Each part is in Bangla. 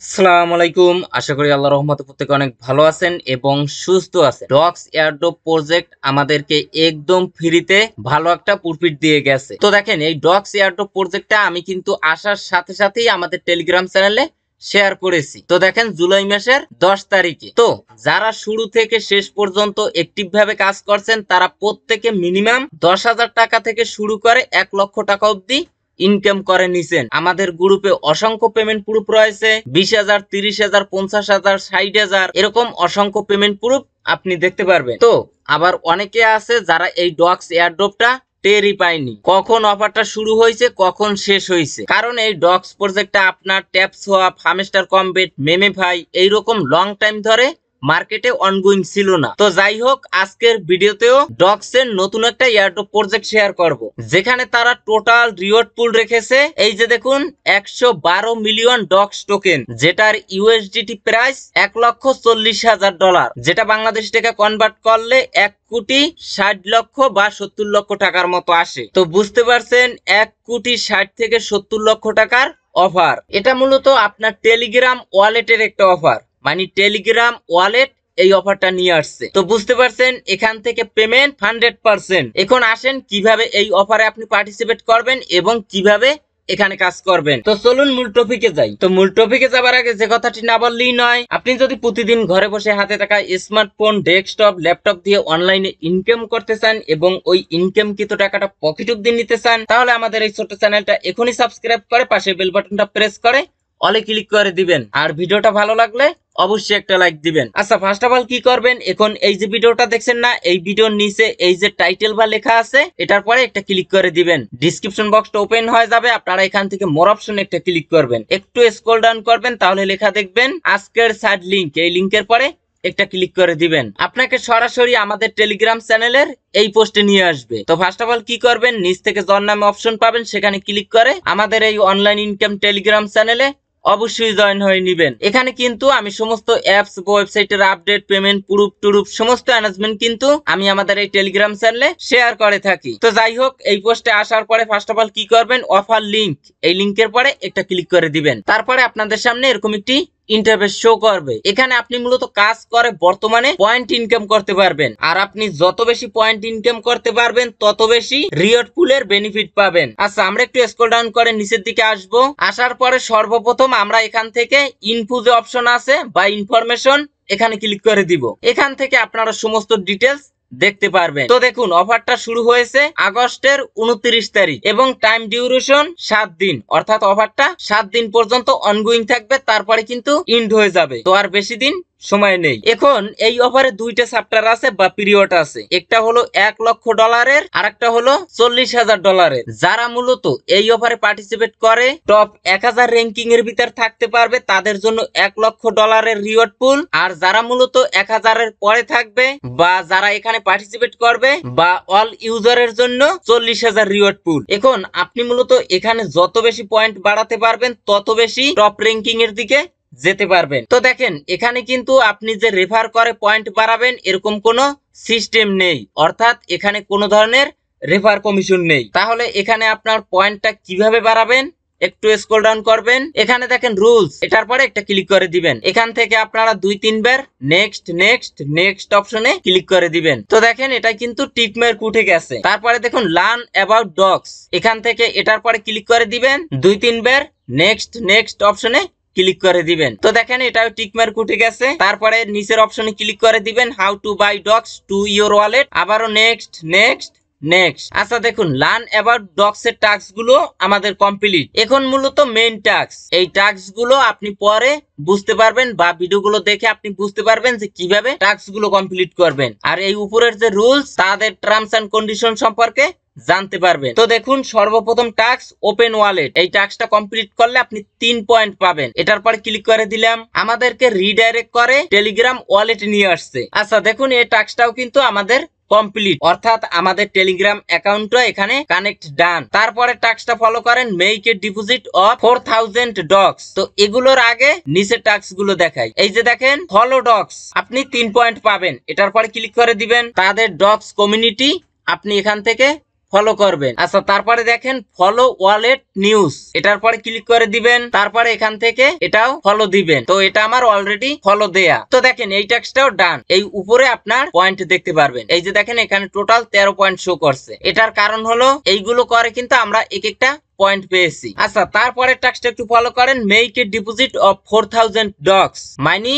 আসসালামু আলাইকুম। আশা করি আল্লাহর রহমতে প্রত্যেকে অনেক ভালো আছেন এবং সুস্থ আছেন। ডক্স এয়ারড্রপ প্রজেক্ট আমাদেরকে একদম ফ্রিতে ভালো একটা প্রফিট দিয়ে গেছে। তো দেখেন, এই ডক্স এয়ারড্রপ প্রজেক্টটা আমি কিন্তু আসার সাথে সাথেই আমাদের টেলিগ্রাম চ্যানেলে শেয়ার করেছি। তো দেখেন, জুলাই মাসের 10 তারিখে। তো যারা শুরু থেকে শেষ পর্যন্ত অ্যাক্টিভ ভাবে কাজ করছেন তারা প্রত্যেকে মিনিমাম 10,000 টাকা থেকে শুরু করে 1 লক্ষ টাকা অবধি ইনকাম করে নিছেন। আমাদের গ্রুপে অসংখ্য পেমেন্ট প্রুফ রয়েছে, 20,000, 30,000, 50,000, 60,000 এরকম অসংখ্য পেমেন্ট প্রুফ আপনি দেখতে পারবেন। তো আবার অনেকে আছে যারা এই ডক্স এয়ারড্রপটা টেরই পায়নি, কখন অফারটা শুরু হয়েছে কখন শেষ হয়েছে। কারণ এই ডক্স প্রজেক্টটা আপনার ট্যাপ সোয়াপ, হামস্টার কমবেট, মেমেফাই এইরকম লং টাইম ধরে মার্কেটে অনগোয়িং ছিল না। তো যাই হোক, আজকের ভিডিওতেও ডক্স এর নতুন একটা এয়ারড্রপ প্রজেক্ট শেয়ার করব, যেখানে তারা টোটাল রিওয়ার্ড পুল রেখেছে। এই যে দেখুন, 112 মিলিয়ন ডক্স টোকেন, যেটার ইউএসডিটি প্রাইস $1,40,000, যেটা বাংলাদেশ টাকা কনভার্ট করলে 1,60,00,000 বা 70 লক্ষ টাকার মতো আসে। তো বুঝতে পারছেন, 1,60,00,000 থেকে 70 লক্ষ টাকার অফার। এটা মূলত আপনার টেলিগ্রাম ওয়ালেটের একটা অফার, মানে টেলিগ্রাম ওয়ালেট এই অফারটা নিয়ে আসছে। তো বুঝতে পারছেন, এখান থেকে পেমেন্ট 100%। এখন আসেন কিভাবে এই অফারে আপনি পার্টিসিপেট করবেন এবং কিভাবে এখানে কাজ করবেন। তো চলুন মূল টপিকে যাই। তো মূল টপিকে যাবার আগে যে কথাটি না বললেই নয়, আপনি যদি প্রতিদিন ঘরে বসে হাতে থাকা স্মার্টফোন, ডেস্কটপ, ল্যাপটপ দিয়ে অনলাইনে ইনকাম করতে চান এবং ওই ইনকামকৃত টাকাটা পকেট অব্দি নিতে চান, তাহলে আমাদের এই ছোট্ট চ্যানেলটা এখনই সাবস্ক্রাইব করে পাশে বেল বাটনটা প্রেস করে অলে ক্লিক করে দিবেন। আর ভিডিওটা ভালো লাগলে অবশ্যই একটা লাইক দিবেন। আচ্ছা, ফার্স্ট অফ অল কি করবেন, এখন এই যে ভিডিওটা দেখছেন না, এই ভিডিওর নিচে এই যে টাইটেল বা লেখা আছে, এটার পরে একটা ক্লিক করে দিবেন। ডিসক্রিপশন বক্সটা ওপেন হয়ে যাবে, আপনারা এখান থেকে মোর অপশন একটা ক্লিক করবেন, একটু স্ক্রল ডাউন করবেন, তাহলে লেখা দেখবেন আজকের সাইড লিংক। এই লিংকের পরে একটা ক্লিক করে দিবেন, আপনাকে সরাসরি আমাদের টেলিগ্রাম চ্যানেলের এই পোস্টে নিয়ে আসবে। তো ফার্স্ট অফ অল কি করবেন, নিচ থেকে জয়েন নামে অপশন পাবেন, সেখানে ক্লিক করে আমাদের এই অনলাইন ইনকাম টেলিগ্রাম চ্যানেলে অবশ্যই জয়েন হয়ে নিবেন। এখানে কিন্তু আমি সমস্ত অ্যাপস, ওয়েবসাইটের আপডেট, পেমেন্ট প্রুফ টুরুফ সমস্ত অ্যানাউন্সমেন্ট কিন্তু আমি আমাদের এই টেলিগ্রাম চ্যানেলে শেয়ার করে থাকি। তো যাই হোক, এই পোস্টে আসার পরে ফার্স্ট অফ অল কি করবেন, অফার লিংক, এই লিংকের পরে একটা ক্লিক করে দিবেন। তারপরে আপনাদের সামনে এরকম একটি ইন্টারফেস শো করবে। এখানে আপনি মূলত কাজ করে বর্তমানে পয়েন্ট ইনকাম করতে পারবেন, আর আপনি যত বেশি পয়েন্ট ইনকাম করতে পারবেন তত বেশি রিওয়ার্ড পুলের বেনিফিট পাবেন। আচ্ছা, আমরা একটু স্ক্রল ডাউন করে নিচের দিকে আসবো। আসার পরে সর্বপ্রথম আমরা এখান থেকে ইনফো যে অপশন আছে বা ইনফরমেশন, এখানে ক্লিক করে দিব। এখান থেকে আপনারা সমস্ত ডিটেলস দেখতে পারবেন। তো দেখুন, অফারটা শুরু হয়েছে আগস্টের 29 তারিখ এবং টাইম ডিউরেশন 7 দিন, অর্থাৎ অফারটা 7 দিন পর্যন্ত অনগোয়িং থাকবে, তারপরে কিন্তু ইন্ড হয়ে যাবে। তো আর বেশি দিন সময় নেই। এখন এই অফারে দুইটা চ্যাপ্টার আছে বা পিরিয়ড আছে, একটা হলো $1,00,000 আর একটা হলো $40,000। যারা মূলত এই অফারে পার্টিসিপেট করে টপ 1000 র্যাঙ্কিং এর ভিতর থাকতে পারবে তাদের জন্য $1,00,000 রিওয়ার্ড পুল, আর যারা মূলত 1000 এর পরে থাকবে বা যারা এখানে পার্টিসিপেট করবে বা অল ইউজারের জন্য 40,000 রিওয়ার্ড পুল। এখন আপনি মূলত এখানে যত বেশি পয়েন্ট বাড়াতে পারবেন তত বেশি টপ র্যাঙ্কিং এর দিকে যেতে পারবেন। তো দেখেন, এখানে কিন্তু আপনি যে রেফার করে পয়েন্ট বাড়াবেন এরকম কোনো সিস্টেম নেই, অর্থাৎ এখানে কোনো ধরনের রেফার কমিশন নেই। তাহলে এখানে আপনার পয়েন্টটা কিভাবে বাড়াবেন, একটু স্ক্রল ডাউন করবেন, এখানে দেখেন রুলস, এটার পরে একটা ক্লিক করে দিবেন। এখান থেকে আপনারা 2-3 বার নেক্সট নেক্সট নেক্সট অপশনে ক্লিক করে দিবেন। তো দেখেন, এটা কিন্তু টিক মার্ক উঠে গেছে। তারপরে দেখুন লার্ন অ্যাবাউট ডগস, এখান থেকে এটার পরে ক্লিক করে দিবেন, 2-3 বার নেক্সট নেক্সট অপশনে ক্লিক করে দিবেন। তো দেখেন, এটাও টিক মার্ক উঠে গেছে। তারপরে নিচের অপশনে ক্লিক করে দিবেন how to buy dogs to your wallet, আবারও নেক্সট নেক্সট নেক্সট। আচ্ছা দেখুন, লার্ন অ্যাবাউট ডগস এর টাস্ক গুলো আমাদের কমপ্লিট। এখন মূলত মেইন টাস্ক, এই টাস্ক গুলো আপনি পরে বুঝতে পারবেন বা ভিডিওগুলো দেখে আপনি বুঝতে পারবেন যে কিভাবে টাস্ক গুলো কমপ্লিট করবেন। আর এই উপরের যে রুলস, তাদের টার্মস এন্ড কন্ডিশন সম্পর্কে জানতে পারবেন। তো দেখুন, সর্বপ্রথম টাস্ক ওপেন ওয়ালেট, এই টাস্কটা কমপ্লিট করলে আপনি 3 পয়েন্ট পাবেন। এটার পরে ক্লিক করে দিলাম, আমাদেরকে রিডাইরেক্ট করে টেলিগ্রাম ওয়ালেট নিয়ে আসছে। আচ্ছা দেখুন, এই টাস্কটাও কিন্তু আমাদের কমপ্লিট, অর্থাৎ আমাদের টেলিগ্রাম অ্যাকাউন্টটা এখানে কানেক্ট ডান। তারপরে টাস্কটা ফলো করেন, make a deposit of 4000 dogs. তো এগুলোর আগে নিচের টাস্ক গুলো দেখাই। এই যে দেখেন, ফলো ডগস, আপনি 3 পয়েন্ট পাবেন। এটার পরে ক্লিক করে দিবেন। তাদের ডগস কমিউনিটি আপনি এখান থেকে ফলো করবেন। আচ্ছা, তারপরে দেখেন ফলো ওয়ালেট নিউজ, এটার পরে ক্লিক করে দিবেন। তারপরে এখান থেকে এটাও ফলো দিবেন। তো এটা আমার অলরেডি ফলো দেয়া। তো দেখেন এই টাস্কটাও ডান। এই উপরে আপনার পয়েন্ট দেখতে পারবেন। এই যে দেখেন এখানে টোটাল 13 পয়েন্ট শো করছে। এটার কারণ হলো এইগুলো করে কিন্তু আমরা এক একটা পয়েন্ট পেয়েছি। আচ্ছা, তারপরে টাস্কটা একটু ফলো করেন। Make a deposit of 4000 dogs. মানে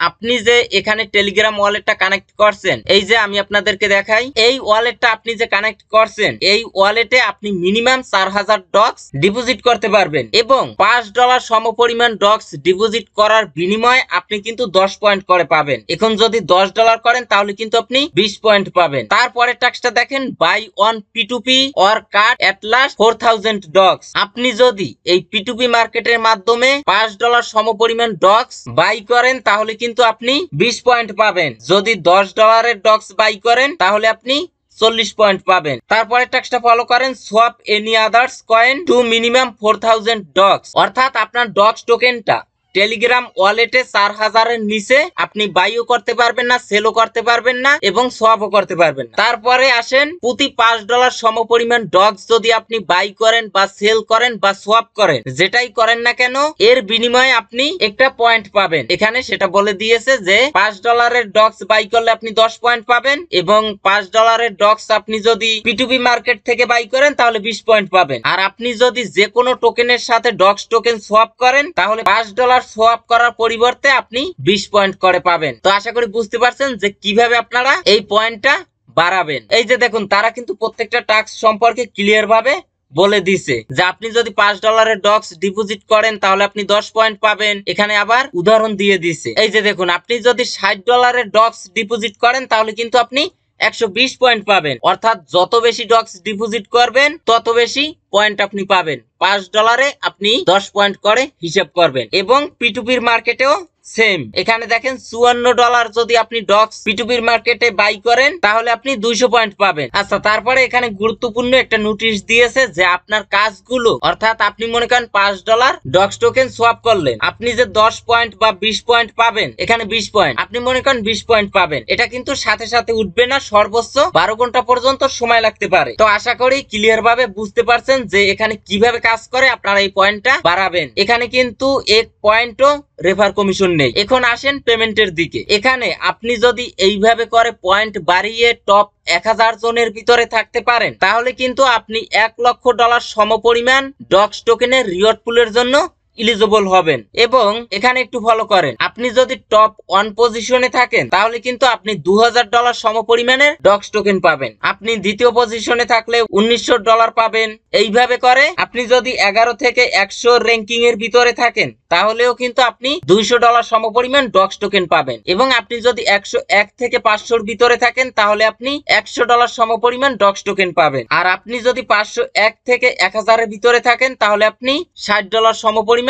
আপনি যে এখানে টেলিগ্রাম ওয়ালেটটা কানেক্ট করছেন, এই যে আমি আপনাদেরকে দেখাই, এই ওয়ালেটটা আপনি যে কানেক্ট করছেন, এই ওয়ালেটে আপনি মিনিমাম 4000 ডক্স ডিপোজিট করতে পারবেন এবং $5 সমপরিমাণ ডক্স ডিপোজিট করার বিনিময়ে আপনি কিন্তু 10 পয়েন্ট করে পাবেন। এখন যদি $10 করেন তাহলে কিন্তু আপনি 20 পয়েন্ট পাবেন। তারপরে টাস্কটা দেখেন, buy on P2P or cut at least 4000 dogs. আপনি যদি এই P2P মার্কেটের মাধ্যমে $5 সমপরিমাণ ডক্স বাই করেন তাহলে কিন্তু আপনি 20 পয়েন্ট পাবেন। যদি $10 ডক্স বাই করেন তাহলে আপনি 40 পয়েন্ট পাবেন। তারপরে টাস্কটা ফলো করেন, swap any others coin to minimum 4000 dogs. অর্থাৎ আপনার ডক্স টোকেনটা টেলিগ্রাম ওয়ালেটে 4000 এর নিচে আপনি বাইও করতে পারবেন না, সেলও করতে পারবেন না এবং সোয়াপও করতে পারবেন না। তারপরে আসেন, প্রতি $5 সমপরিমাণ ডক্স যদি আপনি বাই করেন বা সেল করেন বা সোয়াপ করেন, যেটাই করেন না কেন, এর বিনিময়ে আপনি একটা পয়েন্ট পাবেন। এখানে সেটা বলে দিয়েছে যে $5 এর ডক্স বাই করলে আপনি 10 পয়েন্ট পাবেন এবং $5 এর ডক্স আপনি যদি P2P মার্কেট থেকে বাই করেন তাহলে 20 পয়েন্ট পাবেন। আর আপনি যদি যে কোনো টোকেনের সাথে ডক্স টোকেন সোয়াপ করেন তাহলে $5 সোয়াপ করার পরিবর্তে আপনি 20 পয়েন্ট করে পাবেন। তো আশা করি বুঝতে পারছেন যে কিভাবে আপনারা এই পয়েন্টটা বাড়াবেন। এই যে দেখুন, তারা কিন্তু প্রত্যেকটা টাস্ক সম্পর্কে ক্লিয়ার ভাবে বলে দিছে যে আপনি যদি $5 এর ডক্স ডিপোজিট করেন তাহলে আপনি 10 পয়েন্ট পাবেন। এখানে আবার উদাহরণ দিয়ে দিছে। এই যে দেখুন, আপনি যদি $60 এর ডক্স ডিপোজিট করেন তাহলে কিন্তু আপনি 120 পয়েন্ট পাবেন। অর্থাৎ যত বেশি ডক্স ডিপোজিট করবেন তত বেশি পয়েন্ট আপনি পাবেন। $5 আপনি 10 পয়েন্ট করে হিসাব করবেন এবং P2P মার্কেটেও সেম। এখানে দেখেন $54 যদি আপনি ডক্স P2P মার্কেটে বাই করেন তাহলে আপনি 200 পয়েন্ট পাবেন। আচ্ছা, তারপরে এখানে গুরুত্বপূর্ণ একটা নোটিশ দিয়েছে যে আপনার কাজগুলো, অর্থাৎ আপনি মনে করেন $5 ডক্স টোকেন সোয়াপ করলেন, আপনি যে 10 পয়েন্ট বা 20 পয়েন্ট পাবেন, এখানে 20 পয়েন্ট আপনি মনে করেন 20 পয়েন্ট পাবেন। এটা কিন্তু সাথে সাথে উঠবে না, সর্বোচ্চ 12 ঘন্টা পর্যন্ত সময় লাগতে পারে। তো আশা করি ক্লিয়ার ভাবে বুঝতে পারছেন যে এখানে কিভাবে কাজ করে আপনারা এই পয়েন্টটা বাড়াবেন। এখানে কিন্তু এক পয়েন্টও রেফার কমিশন নেই। এখন আসেন পেমেন্টের দিকে। এখানে আপনি যদি এইভাবে করে পয়েন্ট বাড়িয়ে টপ 1000 জনের ভিতরে থাকতে পারেন তাহলে কিন্তু আপনি $1,00,000 সমপরিমাণ ডক্স টোকেনের রিওয়ার্ড পুলের জন্য এলিজিবল হবেন। এবং এখানে একটু ফলো করেন, আপনি যদি টপ 1 পজিশনে থাকেন তাহলে কিন্তু আপনি $2000 সমপরিমাণের ডক্স টোকেন পাবেন। আপনি দ্বিতীয় পজিশনে থাকলে $1900 পাবেন। এইভাবে করে আপনি যদি 11 থেকে 100 র্যাঙ্কিং এর ভিতরে থাকেন তাহলেও কিন্তু আপনি $200 সমপরিমাণ ডক্স টোকেন পাবেন। এবং আপনি যদি 101 থেকে 500 ভিতরে থাকেন তাহলে আপনি $100 সমপরিমাণ ডক্স টোকেন পাবেন। আর আপনি যদি 501 থেকে 1000 এর ভিতরে থাকেন তাহলে আপনি $60 সমপরিমাণ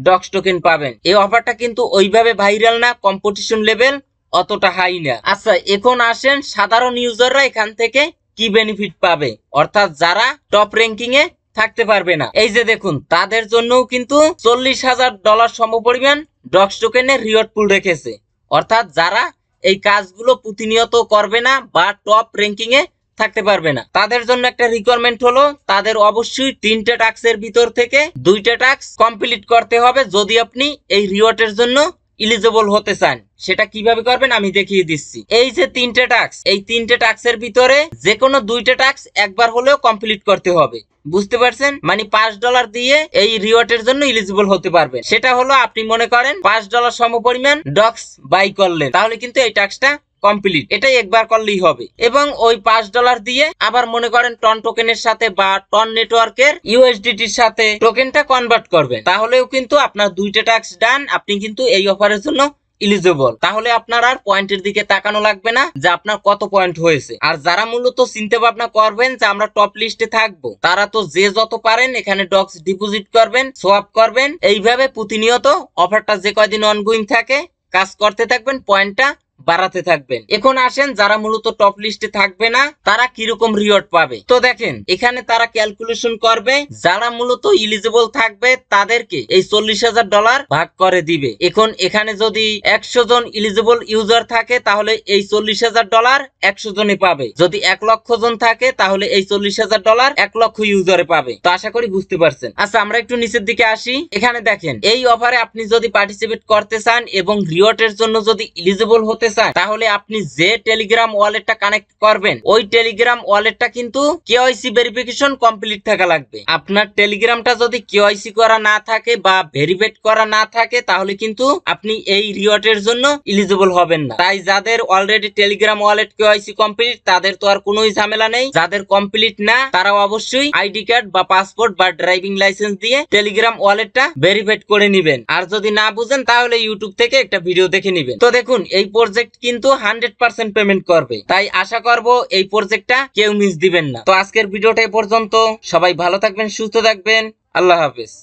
ডক্স টোকেন পাবেন। এই অফারটা কিন্তু ওইভাবে ভাইরাল না, কম্পিটিশন লেভেল অতটা হাই না। আচ্ছা, এখন আসেন সাধারণ ইউজাররা এখান থেকে কি বেনিফিট পাবে, অর্থাৎ যারা টপ র্যাঙ্কিং এ থাকতে পারবে না। এই যে দেখুন, তাদের জন্যও কিন্তু $40,000 সমপরিমাণ ডক্স টোকেনের রিওয়ার্ড পুল রেখেছে। অর্থাৎ যারা এই কাজগুলো প্রতিনিয়ত করবে না বা টপ র্যাঙ্কিং এ থাকতে পারবে না, তাদের জন্য একটা রিকোয়ারমেন্ট হলো তাদের অবশ্যই 3টে টাস্কের ভিতর থেকে 2টা টাস্ক কমপ্লিট করতে হবে যদি আপনি এই রিওয়ার্ডের জন্য এলিজিবল হতে চান। সেটা কিভাবে করবেন আমি দেখিয়ে দিচ্ছি। এই যে 3টে টাস্ক, এই 3টে টাস্কের ভিতরে যে কোনো 2টা টাস্ক একবার হলেও কমপ্লিট করতে হবে। বুঝতে পারছেন? মানে $5 দিয়ে এই রিওয়ার্ডের জন্য এলিজিবল হতে পারবেন। সেটা হলো আপনি মনে করেন $5 সমপরিমাণ ডক্স বাই করলেন, তাহলে কিন্তু এই টাস্কটা কমপ্লিট। এটাই একবার করলেই হবে। এবং ওই $5 দিয়ে আবার মনে করেন টন টোকেনের সাথে বা টন নেটওয়ার্কের USDTর সাথে টোকেনটা কনভার্ট করবেন, তাহলেও কিন্তু আপনার 2টা টাস্ক ডান। আপনি কিন্তু এই অফারের জন্য এলিজিবল। তাহলে আপনার আর পয়েন্টের দিকে তাকানো লাগবে না যে আপনার কত পয়েন্ট হয়েছে। আর যারা মূলত চিন্তা ভাবনা করবেন যে আমরা টপ লিস্টে থাকবো, তারা তো যে যত পারেন এখানে ডক্স ডিপোজিট করবেন, সোয়াপ করবেন। এইভাবে প্রতিনিয়ত অফারটা যে কয়দিন অনগোয়িং থাকে কাজ করতে থাকবেন, পয়েন্টটা বাড়াতে থাকবেন। এখন আসেন যারা মূলত টপ লিস্টে থাকবে না তারা কিরকম রিওয়ার্ড পাবে। তো দেখেন এখানে তারা ক্যালকুলেশন করবে, যারা মূলত ইলিজিবল থাকবে তাদেরকে এই $40,000 ভাগ করে দিবে। এখন এখানে যদি 100 জন ইলিজিবল ইউজার থাকে তাহলে এই $40,000 100 জনই পাবে। যদি 1 লক্ষ জন থাকে তাহলে এই $40,000 1 লক্ষ ইউজারে পাবে। তো আশা করি বুঝতে পারছেন। আচ্ছা আমরা একটু নিচের দিকে আসি। এখানে দেখেন এই অফারে আপনি যদি পার্টিসিপেট করতে চান এবং রিওয়ার্ডের জন্য যদি ইলিজিবল হতে চান তাহলে আপনি যে টেলিগ্রাম ওয়ালেটটা কানেক্ট করবেন ওই টেলিগ্রাম ওয়ালেটটা কিন্তু কেওয়াইসি ভেরিফিকেশন কমপ্লিট থাকা লাগবে। আপনার টেলিগ্রামটা যদি কেওয়াইসি করা না থাকে বা ভেরিফাইড করা না থাকে তাহলে কিন্তু আপনি এই রিওয়ার্ডের জন্য ইলিজিবল হবেন না। তাই যাদের already Telegram wallet KYC complete তাদের তো আর কোনোই ঝামেলা নেই। যাদের কমপ্লিট না তারা অবশ্যই আইডি কার্ড বা পাসপোর্ট বা ড্রাইভিং লাইসেন্স দিয়ে টেলিগ্রাম ওয়ালেটটা ভেরিফাইড করে নেবেন। আর যদি না বুঝেন তাহলে ইউটিউব থেকে একটা ভিডিও দেখে নেবেন। তো দেখুন এই প্রজেক্ট কিন্তু 100% পেমেন্ট করবে, তাই আশা করব এই প্রজেক্টটা কেউ মিস দিবেন না। তো আজকের ভিডিওটা এ পর্যন্ত। সবাই ভালো থাকবেন, সুস্থ থাকবেন। আল্লাহ হাফেজ।